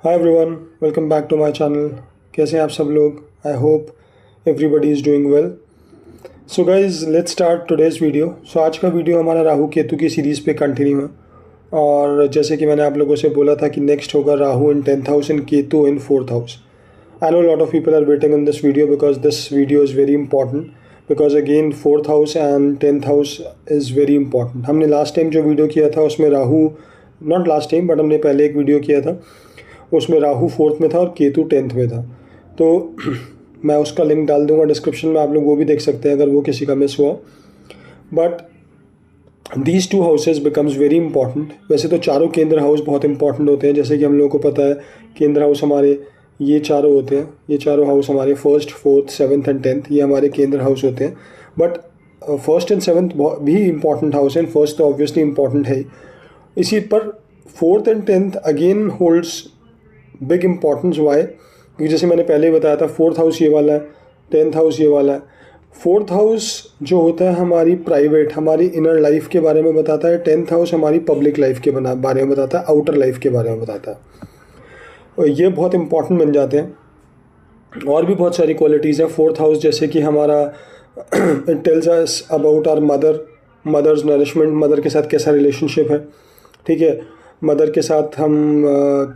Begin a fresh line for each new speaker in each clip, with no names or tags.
Hi everyone, welcome back to my channel. कैसे हैं आप सब लोग? I hope everybody is doing well. So guys, let's start today's video. So आज का वीडियो हमारा राहु केतु की सीरीज़ पे कंटिन्यू है। और जैसे कि मैंने आप लोगों से बोला था कि नेक्स्ट होगा Rahu in 10th house and Ketu in 4th house. I know lot of people are waiting in this video because this video is very important, because again 4th house and 10th house is very important. हमने last time जो video किया था उसमें Rahu, not last time but हमने पहले एक video किया था उसमें राहु 4th में था और केतु 10th में था। तो मैं उसका लिंक डाल दूंगा डिस्क्रिप्शन में, आप लोग वो भी देख सकते हैं अगर वो किसी का मिस हुआ। But these two houses becomes very important. वैसे तो चारों केंद्र हाउस बहुत इंपॉर्टेंट होते हैं, जैसे कि हम लोगों को पता है केंद्र हाउस हमारे ये चारों होते हैं। ये चारों हाउस हमारे 1st, 4th, 7th and 10th ये हमारे केंद्र हाउस होते हैं। बट 1st एंड 7th भी इंपॉर्टेंट हाउस है, फर्स्ट तो ऑब्वियसली इंपॉर्टेंट है ही। इसी पर 4th and 10th again holds big importance. Why? क्योंकि जैसे मैंने पहले ही बताया था 4th हाउस ये वाला है, 10th हाउस ये वाला है। 4th हाउस जो होता है हमारी प्राइवेट, हमारी इनर लाइफ के बारे में बताता है। 10th हाउस हमारी पब्लिक लाइफ के बारे में बताता है, आउटर लाइफ के बारे में बताता है। और ये बहुत इंपॉर्टेंट बन जाते हैं। और भी बहुत सारी क्वालिटीज़ हैं 4th हाउस, जैसे कि हमारा it tells us about our mother's nourishment, mother के साथ कैसा रिलेशनशिप है। ठीक है, मदर के साथ हम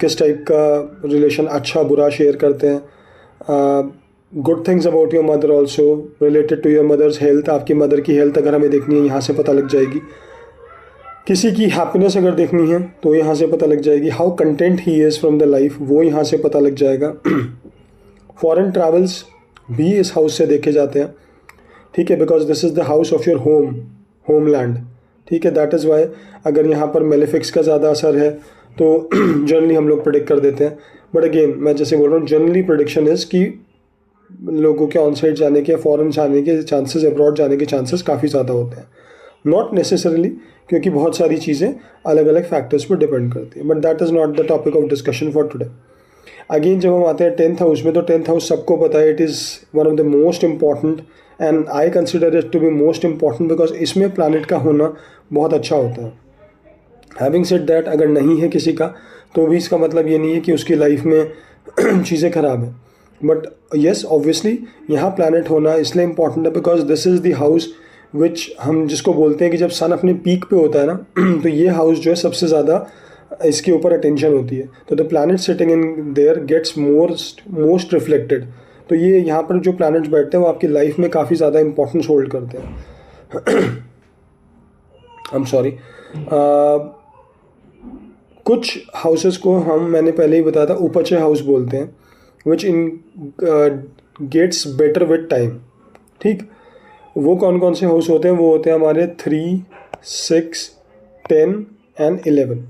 किस टाइप का रिलेशन, अच्छा बुरा शेयर करते हैं। Good things about your mother also related to your mother's health. आपकी मदर की हेल्थ अगर हमें देखनी है यहाँ से पता लग जाएगी। किसी की हैप्पीनेस अगर देखनी है तो यहाँ से पता लग जाएगी। How content he is from the life वो यहाँ से पता लग जाएगा। फॉरेन ट्रैवल्स भी इस हाउस से देखे जाते हैं। ठीक है, because this is the house of your homeland. ठीक है, दैट इज़ वाई अगर यहाँ पर मेलेफिक्स का ज़्यादा असर है तो जनरली हम लोग प्रेडिक्ट कर देते हैं। बट अगेन मैं जैसे बोल रहा हूँ, जनरली प्रेडिक्शन इज़ कि लोगों के ऑन साइड जाने के, फॉरेन जाने के चांसेस, अब्रॉड जाने के चांसेस काफ़ी ज़्यादा होते हैं। नॉट नेसेसरली, क्योंकि बहुत सारी चीज़ें अलग अलग फैक्टर्स पर डिपेंड करती हैं। But that is not the topic of discussion for today. Again जब हम आते हैं 10th हाउस में, तो 10th हाउस सबको पता है it is one of the most important and I consider it to be most important because इसमें प्लानट का होना बहुत अच्छा होता है। हैविंग सेड दैट, अगर नहीं है किसी का तो भी इसका मतलब ये नहीं है कि उसकी लाइफ में चीज़ें ख़राब हैं। बट येस, ऑब्वियसली यहाँ प्लानट होना इसलिए इम्पॉर्टेंट है because this is the house which हम जिसको बोलते हैं कि जब सन अपने पीक पे होता है ना तो ये हाउस जो है सबसे ज़्यादा इसके ऊपर अटेंशन होती है। तो the planet sitting in there gets most reflected. तो ये यहाँ पर जो प्लैनेट्स बैठते हैं वो आपकी लाइफ में काफ़ी ज़्यादा इंपॉर्टेंस होल्ड करते हैं। I am sorry. कुछ हाउसेस को मैंने पहले ही बताया था उपचय हाउस बोलते हैं, विच इन गेट्स बेटर विद टाइम। ठीक, वो कौन कौन से हाउस होते हैं? वो होते हैं हमारे 3, 6, 10 एंड 11।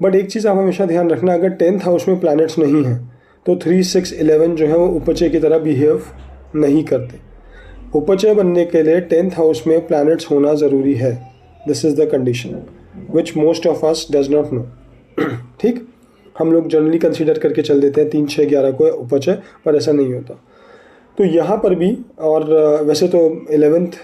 बट एक चीज़ आप हमेशा ध्यान रखना, अगर 10th हाउस में प्लैनेट्स नहीं हैं तो 3, 6, 11 जो है वो उपचय की तरह बिहेव नहीं करते। उपचय बनने के लिए 10th हाउस में प्लैनेट्स होना ज़रूरी है। This is the condition which most of us does not know. ठीक, हम लोग जनरली कंसीडर करके चल देते हैं 3, 6, 11 को उपचय, पर ऐसा नहीं होता। तो यहाँ पर भी, और वैसे तो 11th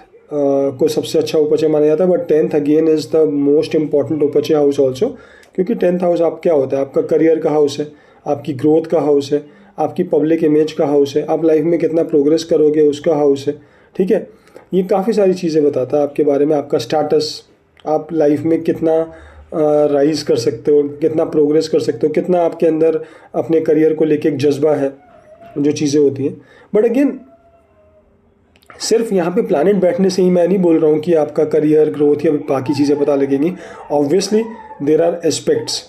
को सबसे अच्छा उपचय माना जाता है, but 10th again is the most important उपचय हाउस ऑल्सो। क्योंकि 10th हाउस आप क्या होता है? आपका करियर का हाउस है, आपकी ग्रोथ का हाउस है, आपकी पब्लिक इमेज का हाउस है, आप लाइफ में कितना प्रोग्रेस करोगे उसका हाउस है। ठीक है, ये काफ़ी सारी चीज़ें बताता है आपके बारे में, आपका स्टेटस, आप लाइफ में कितना राइज कर सकते हो, कितना प्रोग्रेस कर सकते हो, कितना आपके अंदर अपने करियर को लेके एक जज्बा है, जो चीज़ें होती हैं। बट अगेन सिर्फ यहाँ पे प्लैनेट बैठने से ही मैं नहीं बोल रहा हूँ कि आपका करियर ग्रोथ या बाकी चीज़ें पता लगेंगी। Obviously there are aspects.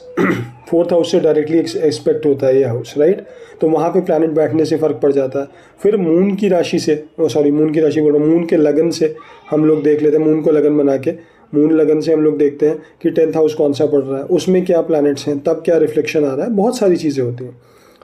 4th house से डायरेक्टली एक्सपेक्ट होता है ये हाउस, राइट? तो वहाँ पे प्लैनेट बैठने से फ़र्क पड़ जाता है। फिर मून की राशि से, मून की राशि बोल रहा हूँ, मून के लगन से हम लोग देख लेते हैं। मून को लगन बना के, मून लगन से हम लोग देखते हैं कि 10th हाउस कौन सा पड़ रहा है, उसमें क्या प्लैनेट्स हैं, तब क्या रिफ्लेक्शन आ रहा है। बहुत सारी चीज़ें होती हैं,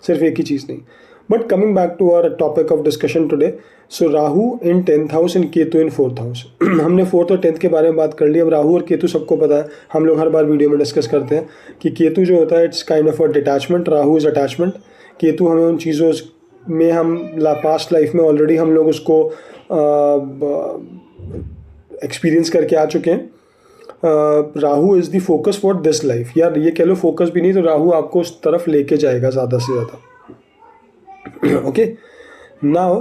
सिर्फ एक ही चीज़ नहीं। But coming back to our topic of discussion today, so Rahu in 10th house and Ketu in 4th house. हमने 4th और 10th के बारे में बात कर ली। अब राहु और केतु सबको पता है, हम लोग हर बार वीडियो में डिस्कस करते हैं कि केतु जो होता है it's kind of a detachment, Rahu is attachment. Ketu हमें उन चीज़ों में, हम पास्ट लाइफ में ऑलरेडी हम लोग उसको एक्सपीरियंस करके आ चुके हैं। Rahu is the focus for this life, या ये कह लो फोकस भी नहीं तो राहु आपको उस तरफ लेके जाएगा ज़्यादा से ज़्यादा। ओके, नाउ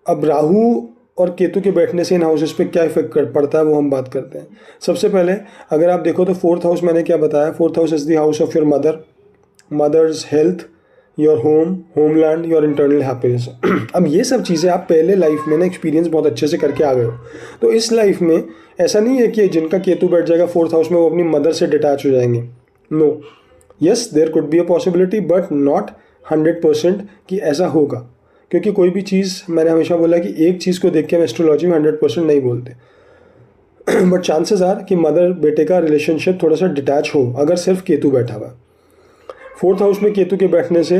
अब राहु और केतु के बैठने से इन हाउसेस पे क्या इफेक्ट पड़ता है वो हम बात करते हैं। सबसे पहले अगर आप देखो तो फोर्थ हाउस मैंने क्या बताया, fourth house is the house of your mother's health, your homeland, your internal happiness. अब ये सब चीज़ें आप पहले लाइफ में ना एक्सपीरियंस बहुत अच्छे से करके आ गए हो, तो इस लाइफ में ऐसा नहीं है कि जिनका केतु बैठ जाएगा फोर्थ हाउस में वो अपनी मदर से डिटैच हो जाएंगे। No, yes there could be a possibility but not 100% कि ऐसा होगा, क्योंकि कोई भी चीज़, मैंने हमेशा बोला कि एक चीज़ को देख के हम एस्ट्रोलॉजी में 100% नहीं बोलते बट चांसेस आर कि मदर बेटे का रिलेशनशिप थोड़ा सा डिटैच हो अगर सिर्फ केतु बैठा हुआ। फोर्थ हाउस में केतु के बैठने से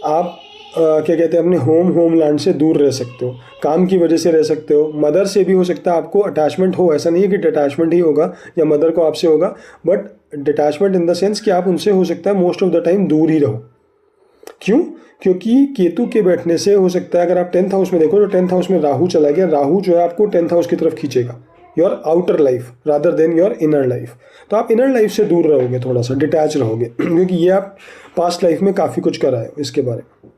आप क्या कहते हैं अपने होमलैंड से दूर रह सकते हो, काम की वजह से रह सकते हो, मदर से भी हो सकता है आपको अटैचमेंट हो, ऐसा नहीं है कि डिटैचमेंट ही होगा या मदर को आपसे होगा, but detachment in the sense कि आप उनसे हो सकता है मोस्ट ऑफ द टाइम दूर ही रहो। क्यों? क्योंकि केतु के बैठने से हो सकता है, अगर आप 10th हाउस में देखो तो 10th हाउस में राहु चला गया, राहु जो है आपको 10th हाउस की तरफ खींचेगा, your outer life rather than your inner life. तो आप इनर लाइफ से दूर रहोगे, थोड़ा सा डिटैच रहोगे क्योंकि ये आप पास्ट लाइफ में काफ़ी कुछ करा है इसके बारे में।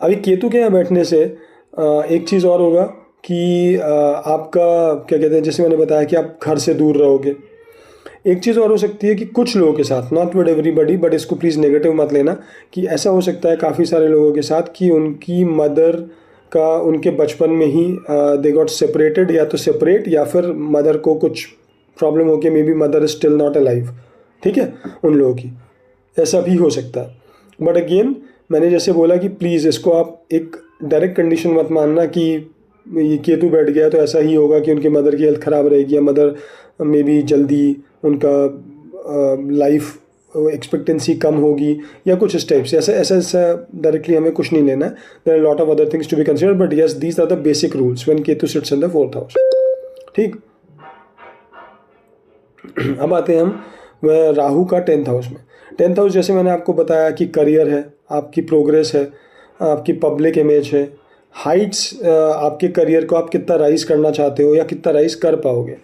अभी केतु के यहाँ बैठने से एक चीज़ और होगा कि आपका क्या कहते हैं, जैसे मैंने बताया कि आप घर से दूर रहोगे। एक चीज़ और हो सकती है कि कुछ लोगों के साथ, नॉट विद एवरीबडी, बट इसको प्लीज़ नेगेटिव मत लेना, कि ऐसा हो सकता है काफ़ी सारे लोगों के साथ कि उनकी मदर का उनके बचपन में ही दे गॉट सेपरेटेड, या तो सेपरेट या फिर मदर को कुछ प्रॉब्लम हो के may be mother is still not alive. ठीक है, उन लोगों की ऐसा भी हो सकता है। बट अगेन मैंने जैसे बोला कि प्लीज़ इसको आप एक डायरेक्ट कंडीशन मत मानना कि ये केतु बैठ गया तो ऐसा ही होगा कि उनकी मदर की हेल्थ ख़राब रहेगी या मदर में भी जल्दी उनका लाइफ एक्सपेक्टेंसी कम होगी या कुछ इस टाइप से। ऐसा डायरेक्टली हमें कुछ नहीं लेना है। There are lot of other things to be considered, but yes these are the basic rules when Ketu sits in the fourth house. ठीक, अब आते हैं हम राहु का 10th हाउस में। 10th हाउस जैसे मैंने आपको बताया कि करियर है, आपकी प्रोग्रेस है, आपकी पब्लिक इमेज है, हाइट्स, आपके करियर को आप कितना राइज करना चाहते हो या कितना राइज कर पाओगे।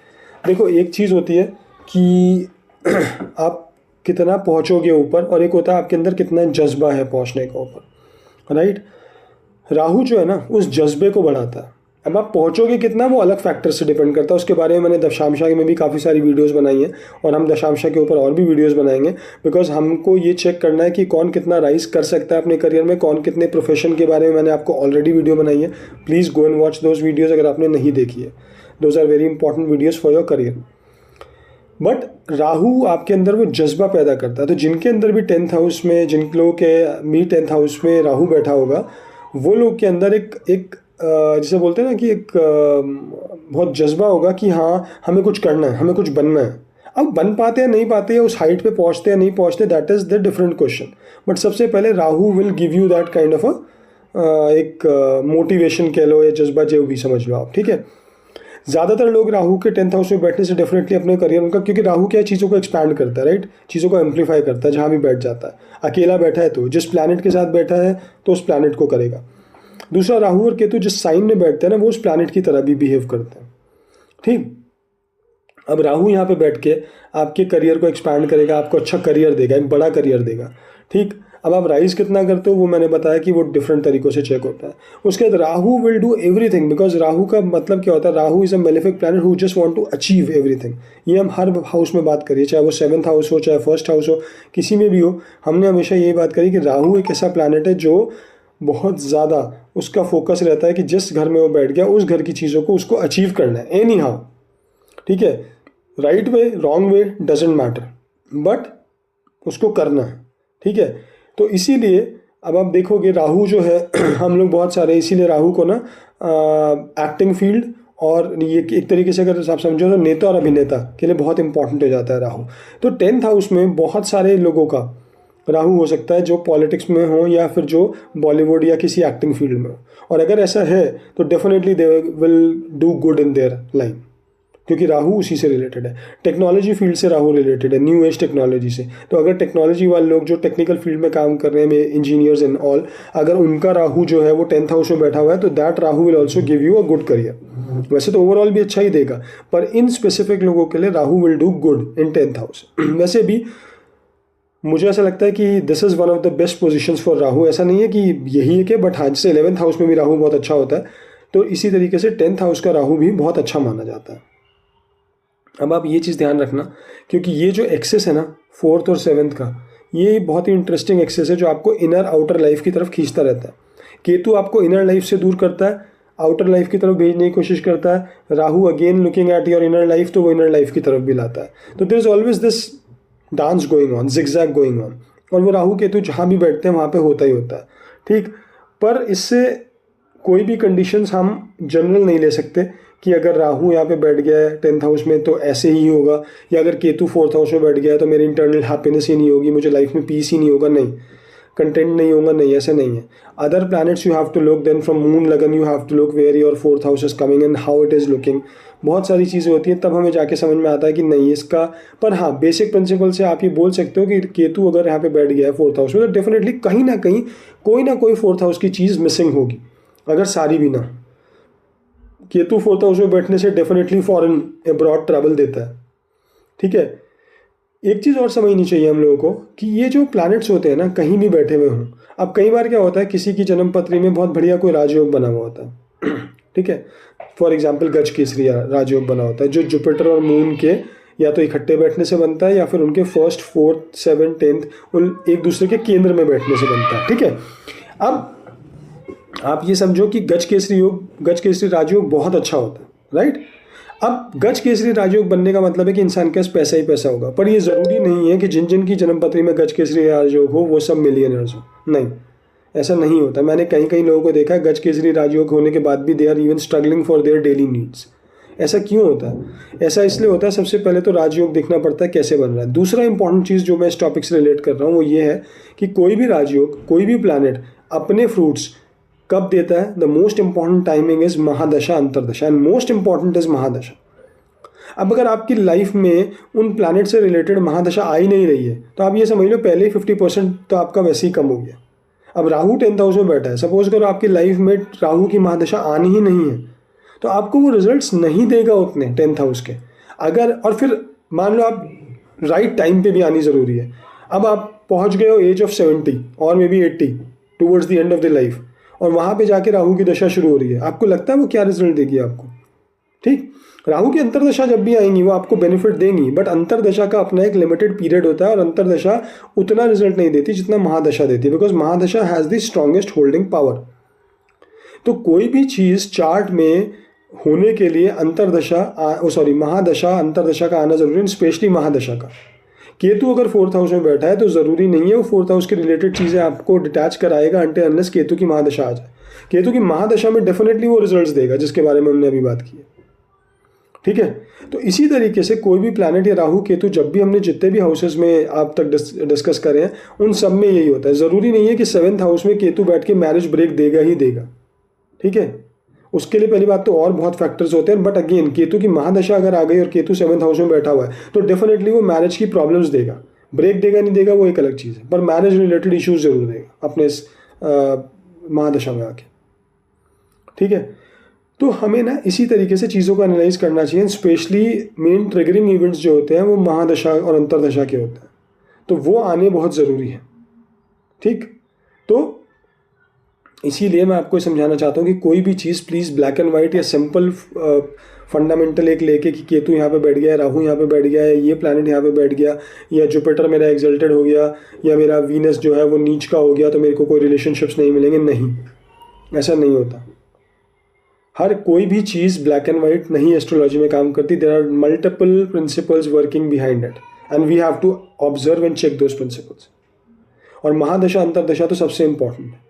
देखो एक चीज़ होती है कि आप कितना पहुंचोगे ऊपर, और एक होता है आपके अंदर कितना जज्बा है पहुंचने का ऊपर, राइट। राहु जो है ना उस जज्बे को बढ़ाता है। अब आप पहुंचोगे कितना वो अलग फैक्टर से डिपेंड करता है, उसके बारे में मैंने दशांशा में भी काफ़ी सारी वीडियोस बनाई हैं और हम दशांशा के ऊपर और भी वीडियोस बनाएंगे, बिकॉज हमको ये चेक करना है कि कौन कितना राइज कर सकता है अपने करियर में, कौन कितने प्रोफेशन के बारे में मैंने आपको ऑलरेडी वीडियो बनाई है। Please go and watch those videos अगर आपने नहीं देखी है। Those are very important videos for your career. But Rahu आपके अंदर वो जज्बा पैदा करता है, तो जिनके अंदर भी 10th हाउस में, जिन लोगों के भी 10th हाउस में राहु बैठा होगा, वो लोग के अंदर एक जिसे बोलते हैं ना कि एक बहुत जज्बा होगा कि हाँ हमें कुछ करना है, हमें कुछ बनना है। अब बन पाते हैं नहीं पाते हैं, उस हाइट पे पहुँचते हैं नहीं पहुँचते, that is the different question. But सबसे पहले Rahu will give you that kind of एक मोटिवेशन कह लो या जज्बा, जो भी समझ लो आप। ठीक है, ज़्यादातर लोग राहु के 10th हाउस में बैठने से डेफिनेटली अपने करियर उनका, क्योंकि राहु क्या चीज़ों को एक्सपैंड करता है, राइट, चीज़ों को एम्पलीफाई करता है। जहाँ भी बैठ जाता है, अकेला बैठा है तो जिस प्लैनेट के साथ बैठा है तो उस प्लैनेट को करेगा। दूसरा, राहु और केतु जिस साइन में बैठते हैं ना वो उस प्लैनेट की तरह भी बिहेव करते हैं। ठीक, अब राहु यहाँ पे बैठ के आपके करियर को एक्सपैंड करेगा, आपको अच्छा करियर देगा, एक बड़ा करियर देगा। ठीक, अब आप राइज कितना करते हो वो मैंने बताया कि वो डिफरेंट तरीक़ों से चेक होता है। उसके बाद Rahu will do everything, because Rahu का मतलब क्या होता है, Rahu is a malefic planet who just want to achieve everything. ये हम हर हाउस में बात करिए, चाहे वो 7th हाउस हो, चाहे 1st हाउस हो, किसी में भी हो, हमने हमेशा यही बात करी कि राहु एक ऐसा प्लैनेट है जो बहुत ज़्यादा उसका फोकस रहता है कि जिस घर में वो बैठ गया उस घर की चीज़ों को उसको अचीव करना है एनी हाउ। ठीक है, right way wrong way doesn't matter, but उसको करना है। ठीक है, तो इसीलिए अब आप देखोगे राहु जो है हम लोग बहुत सारे, इसीलिए राहु को ना एक्टिंग फील्ड और ये एक तरीके से अगर आप समझो तो नेता और अभिनेता के लिए बहुत इंपॉर्टेंट हो जाता है राहु। तो 10th हाउस में बहुत सारे लोगों का राहु हो सकता है जो पॉलिटिक्स में हो या फिर जो बॉलीवुड या किसी एक्टिंग फील्ड में हो, और अगर ऐसा है तो definitely they will do good in their line. क्योंकि राहु उसी से रिलेटेड है। टेक्नोलॉजी फील्ड से राहु रिलेटेड है, न्यू एज टेक्नोलॉजी से। तो अगर टेक्नोलॉजी वाले लोग जो टेक्निकल फील्ड में काम कर रहे हैं, इंजीनियर्स एंड ऑल, अगर उनका राहु जो है वो 10th हाउस में बैठा हुआ है, तो that Rahu will also give you a good career. वैसे तो ओवरऑल भी अच्छा ही देगा, पर इन स्पेसिफिक लोगों के लिए Rahu will do good in 10th house. वैसे भी मुझे ऐसा लगता है कि this is one of the best positions for Rahu. ऐसा नहीं है कि यही है कि, बट हाँ, जैसे 11th हाउस में भी राहु बहुत अच्छा होता है, तो इसी तरीके से 10th हाउस का राहु भी बहुत अच्छा माना जाता है। अब आप ये चीज़ ध्यान रखना, क्योंकि ये जो एक्सेस है ना 4th और 7th का, ये बहुत ही इंटरेस्टिंग एक्सेस है जो आपको इनर आउटर लाइफ की तरफ खींचता रहता है। केतु आपको इनर लाइफ से दूर करता है, आउटर लाइफ की तरफ भेजने की कोशिश करता है। Rahu again looking at your inner life, तो वो इनर लाइफ की तरफ भी लाता है। तो there is always this dance going on, zigzag going on, और वो राहु केतु जहाँ भी बैठते हैं वहाँ पे होता ही होता है, ठीक। पर इससे कोई भी कंडीशंस हम जनरल नहीं ले सकते कि अगर राहु यहाँ पे बैठ गया है 10th हाउस में तो ऐसे ही होगा, या अगर केतु 4th हाउस में बैठ गया है तो मेरी इंटरनल हैप्पीनेस ही नहीं होगी, मुझे लाइफ में पीस ही नहीं होगा, नहीं, कंटेंट नहीं होगा, नहीं, ऐसे नहीं है। Other planets you have to look, then from moon lagan you have to look where your 4th house is coming and how it is looking. बहुत सारी चीज़ें होती हैं, तब हमें जाके समझ में आता है कि नहीं इसका। पर हाँ, बेसिक प्रिंसिपल से आप ये बोल सकते हो कि केतु अगर यहाँ पे बैठ गया है 4th हाउस में, तो डेफिनेटली कहीं ना कहीं कोई ना कोई 4th हाउस की चीज़ मिसिंग होगी, अगर सारी भी ना। केतु 4th हाउस में बैठने से डेफिनेटली फॉरेन अब्रॉड ट्रैवल देता है, ठीक है। एक चीज़ और समझनी चाहिए हम लोगों को कि ये जो प्लैनेट्स होते हैं ना, कहीं भी बैठे हुए हों। अब कई बार क्या होता है, किसी की जन्म पत्री में बहुत बढ़िया कोई राजयोग बना हुआ होता है, ठीक है। फॉर एग्जाम्पल गज केसरी राजयोग बना होता है, जो जुपिटर और मून के या तो इकट्ठे बैठने से बनता है, या फिर उनके 1st 4th 7th 10th उन एक दूसरे के केंद्र में बैठने से बनता है, ठीक है। अब आप ये समझो कि गज केसरी राजयोग बहुत अच्छा होता है, राइट। अब गज केसरी राजयोग बनने का मतलब है कि इंसान के पास पैसा ही पैसा होगा, पर ये ज़रूरी नहीं है कि जिन जिन की जन्मपत्री में गज केसरी राजयोग हो वो सब मिलियनर्स हो, नहीं, ऐसा नहीं होता। मैंने कई लोगों को देखा है गज केसरी राजयोग होने के बाद भी they are even struggling for their daily needs. ऐसा क्यों होता है? ऐसा इसलिए होता है, सबसे पहले तो राजयोग देखना पड़ता है कैसे बन रहा है। दूसरा इंपॉर्टेंट चीज़ जो मैं इस टॉपिक से रिलेट कर रहा हूँ वो ये है कि कोई भी राजयोग, कोई भी प्लैनेट अपने फ्रूट्स कब देता है? The most important timing is mahadasha, antardasha, and most important is mahadasha. अब अगर आपकी लाइफ में उन प्लैनेट से रिलेटेड महादशा आ ही नहीं रही है, तो आप ये समझ लो पहले ही 50% तो आपका वैसे ही कम हो गया। अब राहु 10th हाउस में बैठा है, सपोज करो आपकी लाइफ में राहु की महादशा आनी ही नहीं है, तो आपको वो रिजल्ट्स नहीं देगा उतने 10th हाउस के। अगर और फिर मान लो आप राइट टाइम पे भी आनी ज़रूरी है। अब आप पहुंच गए हो एज ऑफ 70 और may be 80 towards the end of the life, और वहाँ पे जाके राहु की दशा शुरू हो रही है, आपको लगता है वो क्या रिजल्ट देगी आपको? ठीक, राहु की अंतरदशा जब भी आएंगी वो आपको बेनिफिट देंगी, बट अंतरदशा का अपना एक लिमिटेड पीरियड होता है, और अंतरदशा उतना रिजल्ट नहीं देती जितना महादशा देती है, because mahadasha has the strongest holding power. तो कोई भी चीज़ चार्ट में होने के लिए महादशा अंतरदशा का आना जरूरी है, स्पेशली महादशा का। केतु अगर 4th हाउस में बैठा है तो ज़रूरी नहीं है वो 4th हाउस के रिलेटेड चीज़ें आपको डिटैच कराएगा अनटिल अनलेस केतु की महादशा आ जाए। केतु की महादशा में डेफिनेटली वो रिजल्ट्स देगा जिसके बारे में हमने अभी बात की है, ठीक है। तो इसी तरीके से कोई भी प्लैनेट या राहु केतु, जब भी हमने जितने भी हाउसेस में आप तक डिस्कस करें हैं, उन सब में यही होता है। ज़रूरी नहीं है कि 7th हाउस में केतु बैठ के मैरिज ब्रेक देगा ही देगा, ठीक है। उसके लिए पहली बात तो और बहुत फैक्टर्स होते हैं, बट अगेन केतु की महादशा अगर आ गई और केतु 7th हाउस में बैठा हुआ है तो डेफिनेटली वो मैरिज की प्रॉब्लम्स देगा। ब्रेक देगा नहीं देगा वो एक अलग चीज़ है, पर मैरिज रिलेटेड इश्यूज जरूर देगा अपने इस महादशा में आके, ठीक है। तो हमें ना इसी तरीके से चीज़ों को एनालाइज करना चाहिए। स्पेशली मेन ट्रिगरिंग इवेंट्स जो होते हैं वो महादशा और अंतरदशा के होते हैं, तो वो आने बहुत ज़रूरी है, ठीक। तो इसीलिए मैं आपको समझाना चाहता हूँ कि कोई भी चीज़ प्लीज़ ब्लैक एंड वाइट या सिंपल फंडामेंटल एक लेके कि केतु यहाँ पे बैठ गया है, राहु यहाँ पे बैठ गया है, ये प्लैनेट यहाँ पे बैठ गया, या जुपिटर मेरा एक्सल्टेड हो गया, या मेरा वीनस जो है वो नीच का हो गया, तो मेरे को कोई रिलेशनशिप्स नहीं मिलेंगे, नहीं, ऐसा नहीं होता। हर कोई भी चीज़ ब्लैक एंड वाइट नहीं एस्ट्रोलॉजी में काम करती। There are multiple principles working behind it and we have to observe and check those principles. और महादशा अंतरदशा तो सबसे इंपॉर्टेंट है,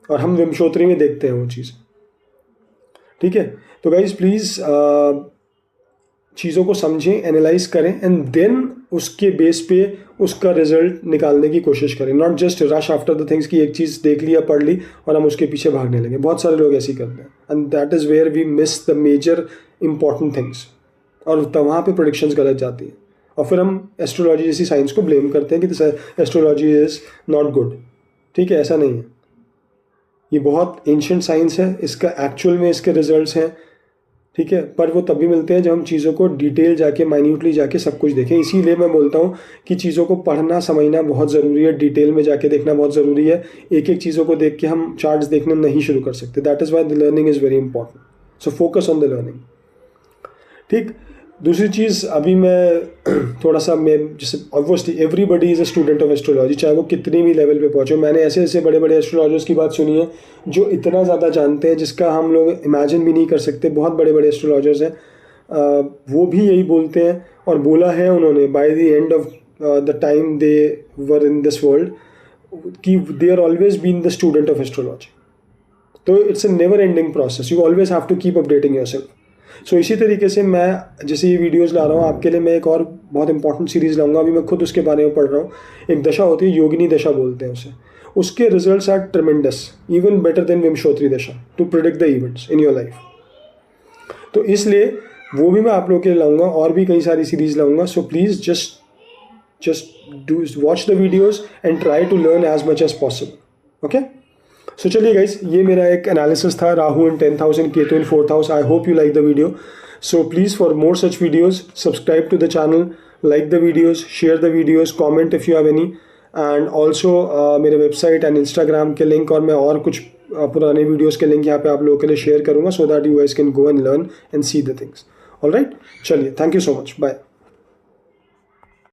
और हम विमशोत्री में देखते हैं वो चीज़, ठीक है। तो गाइज प्लीज़ चीज़ों को समझें, एनालाइज करें, एंड देन उसके बेस पे उसका रिजल्ट निकालने की कोशिश करें। Not just rush after the things कि एक चीज़ देख ली या पढ़ ली और हम उसके पीछे भागने लगे। बहुत सारे लोग ऐसे ही करते हैं, and that is where we miss the major important things, और तब वहाँ पे प्रेडिक्शंस गलत जाती हैं और फिर हम एस्ट्रोलॉजी जैसी साइंस को ब्लेम करते हैं कि एस्ट्रोलॉजी इज़ नॉट गुड। ठीक है, ऐसा नहीं है। ये बहुत एंशिएंट साइंस है, इसका एक्चुअल में इसके रिजल्ट्स हैं। ठीक है, पर वो तभी मिलते हैं जब हम चीज़ों को डिटेल जाके माइन्यूटली जाके सब कुछ देखें। इसीलिए मैं बोलता हूँ कि चीज़ों को पढ़ना समझना बहुत ज़रूरी है, डिटेल में जाके देखना बहुत ज़रूरी है। एक एक चीज़ों को देख के हम चार्ट्स देखने नहीं शुरू कर सकते। That is why the learning is very important. So focus on the learning. ठीक, दूसरी चीज़ अभी मैं थोड़ा सा मैं जैसे obviously everybody is a student of astrology, चाहे वो कितनी भी लेवल पे पहुँचे। मैंने ऐसे ऐसे बड़े बड़े एस्ट्रोलॉजर्स की बात सुनी है जो इतना ज़्यादा जानते हैं जिसका हम लोग इमेजिन भी नहीं कर सकते। बहुत बड़े बड़े एस्ट्रोलॉजर्स हैं, वो भी यही बोलते हैं और बोला है उन्होंने by the end of the time they were in this world कि they are always been the student of astrology. तो it's a never ending process, you always have to keep updating yourself. So इसी तरीके से मैं जैसे ये videos ला रहा हूँ आपके लिए, मैं एक और बहुत इंपॉर्टेंट सीरीज़ लाऊंगा। अभी मैं खुद उसके बारे में पढ़ रहा हूँ। एक दशा होती है, योगिनी दशा बोलते हैं उसे। उसके results are tremendous, even better than Vimshottari dasha, to predict the events in your life. तो इसलिए वो भी मैं आप लोगों के लिए लाऊंगा और भी कई सारी सीरीज़ लाऊंगा। So please just do watch the videos and try to learn as much as possible. Okay, so चलिए गाइस, ये मेरा एक एनालिसिस था Rahu in 10th house and Ketu in 4th house. I hope you like the video. So please for more such videos subscribe to the channel, like the videos, share the videos, comment if you have any, and also मेरे website and Instagram के link और मैं और कुछ पुराने videos के link यहाँ पे आप लोगों के लिए शेयर करूँगा, so that you guys can go and learn and see the things. Alright, चलिए, thank you so much, bye.